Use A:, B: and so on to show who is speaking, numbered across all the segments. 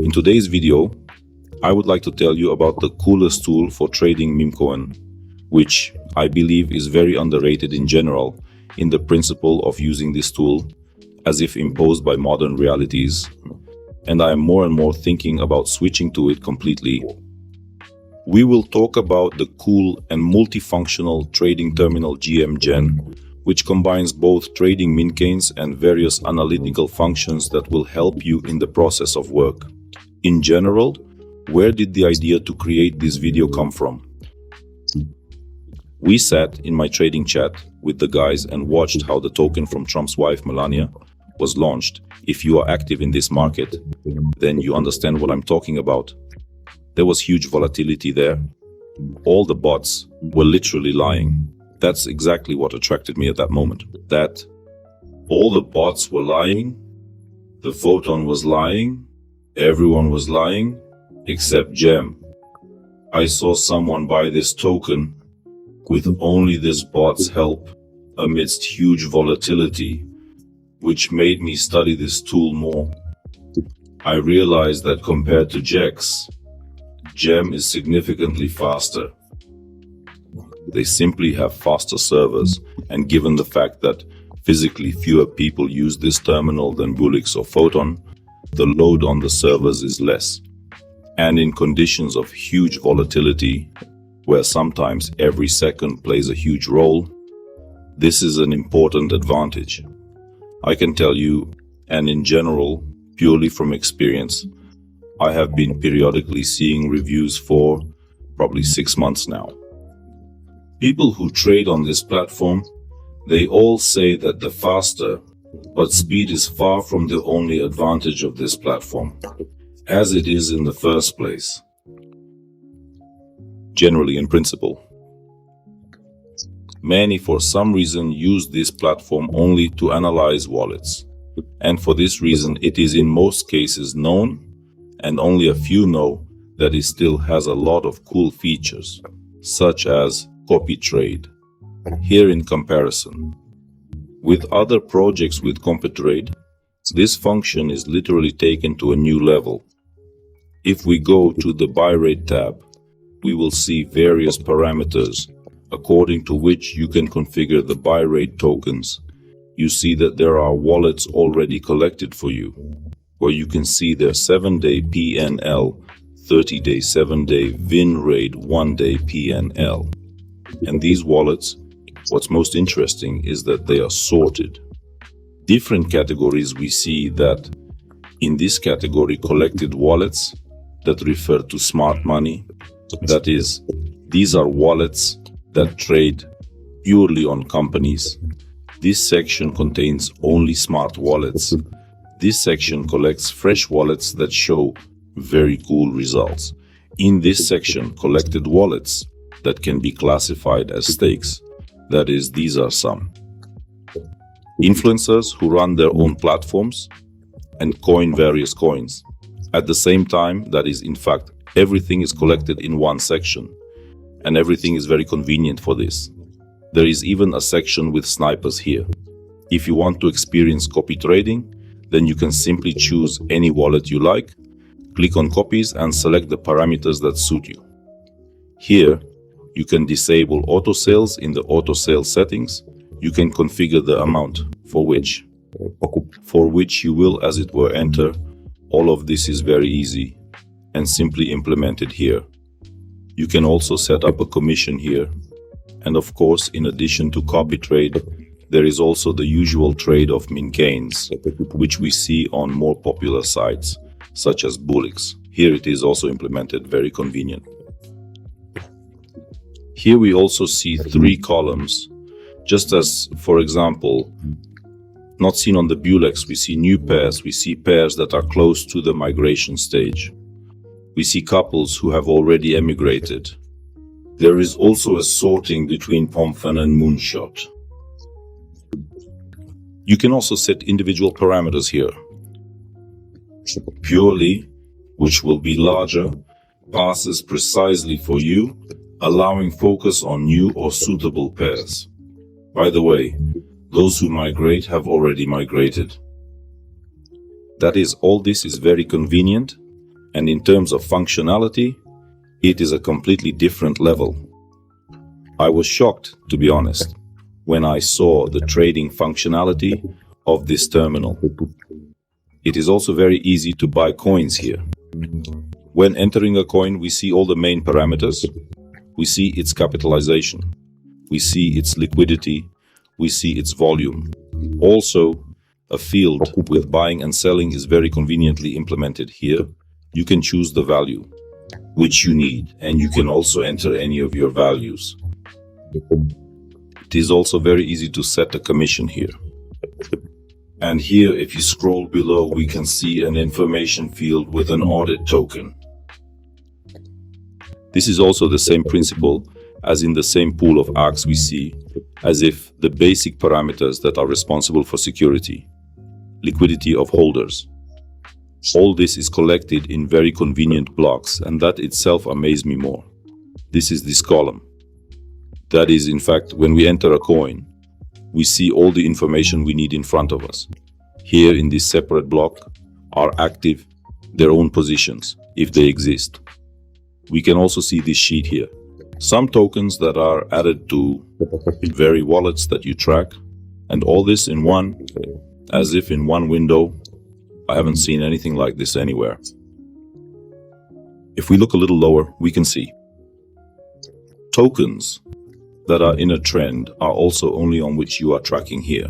A: In today's video, I would like to tell you about the coolest tool for trading Memcoin, which I believe is very underrated in general in the principle of using this tool as if imposed by modern realities, and I am more and more thinking about switching to it completely. We will talk about the cool and multifunctional trading terminal GMGN, which combines both trading Memecoins and various analytical functions that will help you in the process of work. In general, where did the idea to create this video come from? We sat in my trading chat with the guys and watched how the token from Trump's wife Melania was launched. If you are active in this market, then you understand what I'm talking about. There was huge volatility there. All the bots were literally lying. That's exactly what attracted me at that moment. That all the bots were lying, the photon was lying, everyone was lying, except Gem. I saw someone buy this token with only this bot's help amidst huge volatility, which made me study this tool more. I realized that compared to Jex, Gem is significantly faster. They simply have faster servers, and given the fact that physically fewer people use this terminal than Bulix or Photon, the load on the servers is less. And in conditions of huge volatility, where sometimes every second plays a huge role, this is an important advantage. I can tell you, and in general, purely from experience, I have been periodically seeing reviews for probably 6 months now. People who trade on this platform, they all say that the faster, but speed is far from the only advantage of this platform, as it is in the first place. Generally, in principle, many for some reason use this platform only to analyze wallets, and for this reason it is in most cases known, and only a few know that it still has a lot of cool features, such as copy trade. Here in comparison with other projects with copy trade, this function is literally taken to a new level. If we go to the buy rate tab, we will see various parameters according to which you can configure the buy rate tokens. You see that there are wallets already collected for you, where you can see their 7-day PNL, 30-day, 7-day VIN rate, 1-day PNL. And these wallets, what's most interesting is that they are sorted. Different categories we see that in this category collected wallets that refer to smart money. That is, these are wallets that trade purely on companies. This section contains only smart wallets. This section collects fresh wallets that show very cool results. In this section, collected wallets that can be classified as stakes. That is, these are some influencers who run their own platforms and coin various coins. At the same time, that is, in fact, everything is collected in one section, and everything is very convenient for this. There is even a section with snipers here. If you want to experience copy trading, then you can simply choose any wallet you like, click on copies and select the parameters that suit you. Here, you can disable auto sales in the auto sales settings. You can configure the amount for which you will, as it were, enter. All of this is very easy and simply implemented here. You can also set up a commission here. And of course, in addition to copy trade, there is also the usual trade of Memecoins, which we see on more popular sites, such as Bulix. Here it is also implemented, very convenient. Here we also see 3 columns, just as, for example, not seen on the Bulex, we see new pairs, we see pairs that are close to the migration stage. We see couples who have already emigrated. There is also a sorting between pump.fun and moonshot. You can also set individual parameters here. Purely, which will be larger, passes precisely for you, allowing focus on new or suitable pairs. By the way, those who migrate have already migrated. That is, all this is very convenient, And in terms of functionality, it is a completely different level. I was shocked, to be honest, when I saw the trading functionality of this terminal. It is also very easy to buy coins here. When entering a coin, we see all the main parameters. We see its capitalization. We see its liquidity. We see its volume. Also, a field with buying and selling is very conveniently implemented here. You can choose the value which you need, and you can also enter any of your values. It is also very easy to set a commission here. And here, if you scroll below, we can see an information field with an audit token. This is also the same principle as in the same pool of ARCs we see, as if the basic parameters that are responsible for security, liquidity of holders. All this is collected in very convenient blocks, and that itself amazed me more. This is this column. That is, in fact, when we enter a coin, we see all the information we need in front of us. Here in this separate block are active, their own positions, if they exist. We can also see this sheet here. Some tokens that are added to very wallets that you track, and all this in one, as if in one window. I haven't seen anything like this anywhere. If we look a little lower, we can see tokens that are in a trend are also only on which you are tracking here.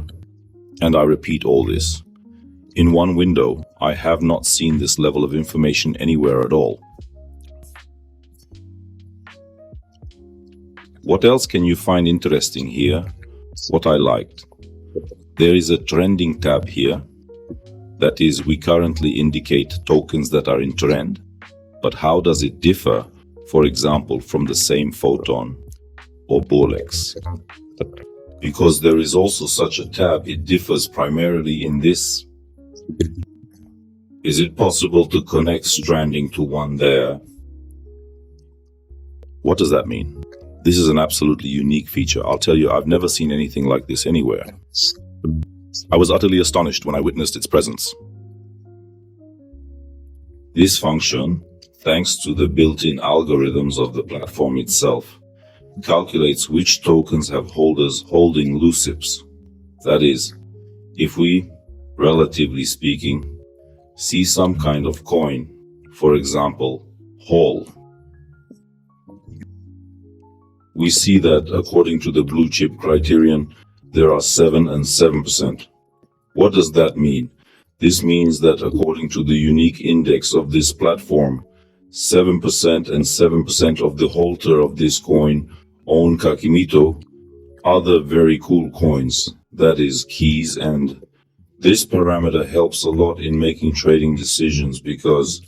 A: And I repeat all this. In one window, I have not seen this level of information anywhere at all. What else can you find interesting here? What I liked. There is a trending tab here. That is, we currently indicate tokens that are in trend. But how does it differ, for example, from the same Photon or Bolex? Because there is also such a tab, it differs primarily in this. Is it possible to connect stranding to one there? What does that mean? This is an absolutely unique feature. I'll tell you, I've never seen anything like this anywhere. I was utterly astonished when I witnessed its presence. This function, thanks to the built-in algorithms of the platform itself, calculates which tokens have holders holding LUCIPs. That is, if we, relatively speaking, see some kind of coin, for example, HAL, we see that according to the blue chip criterion, there are 7 and 7%. What does that mean? This means that according to the unique index of this platform, 7% and 7% of the holder of this coin own Kakimito, other very cool coins, that is keys, and this parameter helps a lot in making trading decisions because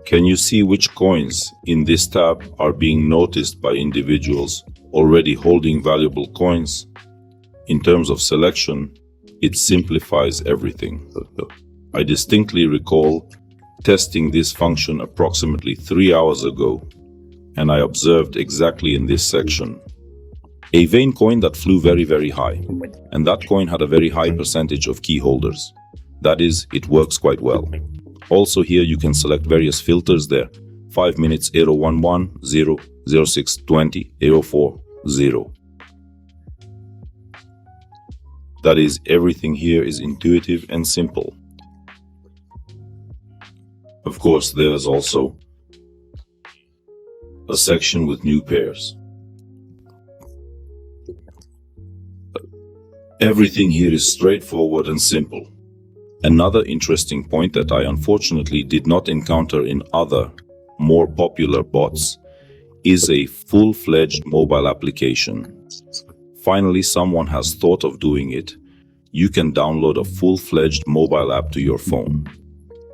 A: can you see which coins in this tab are being noticed by individuals already holding valuable coins? In terms of selection, it simplifies everything. I distinctly recall testing this function approximately 3 hours ago, and I observed exactly in this section a vein coin that flew very, very high, and that coin had a very high percentage of key holders. That is, it works quite well. Also here you can select various filters there. 5 minutes 011, 0, 06, 20, 04, 0. That is, everything here is intuitive and simple. Of course, there's also a section with new pairs. Everything here is straightforward and simple. Another interesting point that I unfortunately did not encounter in other, more popular bots is a full-fledged mobile application. Finally, someone has thought of doing it. You can download a full-fledged mobile app to your phone.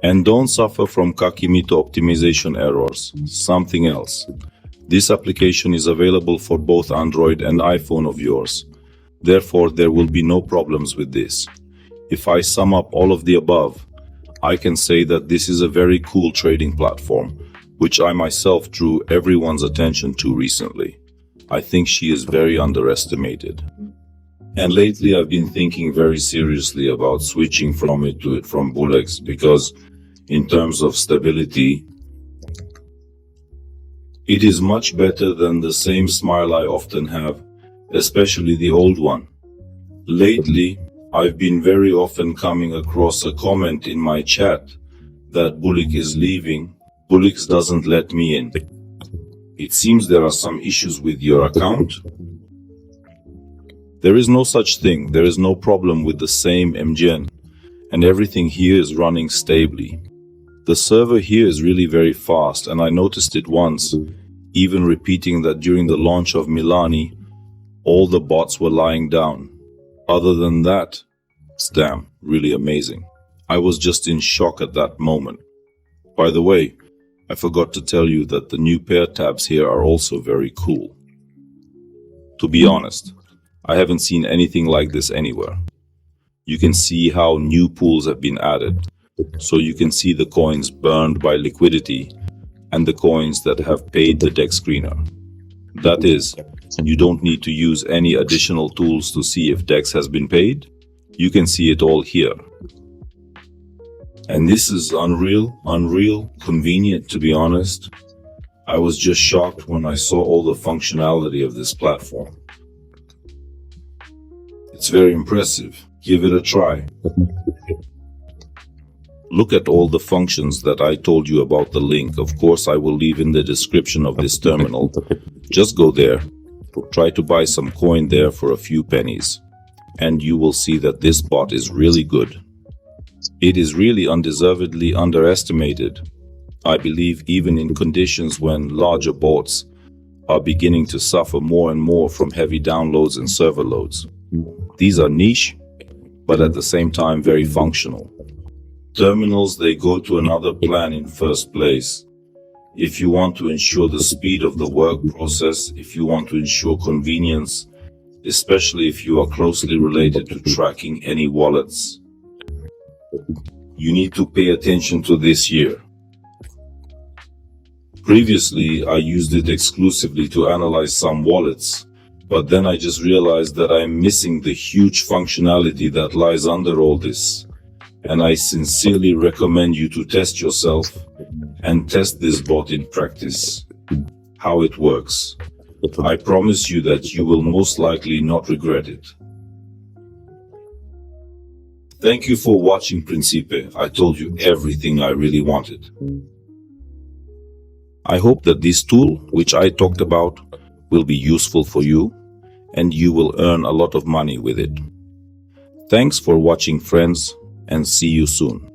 A: And don't suffer from Kakimito optimization errors. Something else. This application is available for both Android and iPhone of yours. Therefore, there will be no problems with this. If I sum up all of the above, I can say that this is a very cool trading platform, which I myself drew everyone's attention to recently. I think she is very underestimated. And lately I've been thinking very seriously about switching from Bolex because in terms of stability, it is much better than the same smile I often have, especially the old one. Lately, I've been very often coming across a comment in my chat that Bulik is leaving. Bulik doesn't let me in. It seems there are some issues with your account. There is no such thing. There is no problem with the same MGN, and everything here is running stably. The server here is really very fast, and I noticed it once, even repeating that during the launch of Milani, all the bots were lying down. Other than that, it's damn, really amazing. I was just in shock at that moment. By the way, I forgot to tell you that the new pair tabs here are also very cool. To be honest, I haven't seen anything like this anywhere. You can see how new pools have been added, so you can see the coins burned by liquidity and the coins that have paid the DEX screener. That is, you don't need to use any additional tools to see if DEX has been paid. You can see it all here. And this is unreal convenient, to be honest. I was just shocked when I saw all the functionality of this platform. It's very impressive. Give it a try. Look at all the functions that I told you about. The link, of course, I will leave in the description of this terminal. Just go there, try to buy some coin there for a few pennies, and you will see that this bot is really good. It is really undeservedly underestimated. I believe even in conditions when larger bots are beginning to suffer more and more from heavy downloads and server loads. These are niche, but at the same time very functional. Terminals, they go to another plan in first place. If you want to ensure the speed of the work process, if you want to ensure convenience, especially if you are closely related to tracking any wallets, you need to pay attention to this here. Previously, I used it exclusively to analyze some wallets, but then I just realized that I'm missing the huge functionality that lies under all this. And I sincerely recommend you to test yourself and test this bot in practice, how it works. I promise you that you will most likely not regret it. Thank you for watching, Principe. I told you everything I really wanted. I hope that this tool, which I talked about, will be useful for you, and you will earn a lot of money with it. Thanks for watching, friends, and see you soon.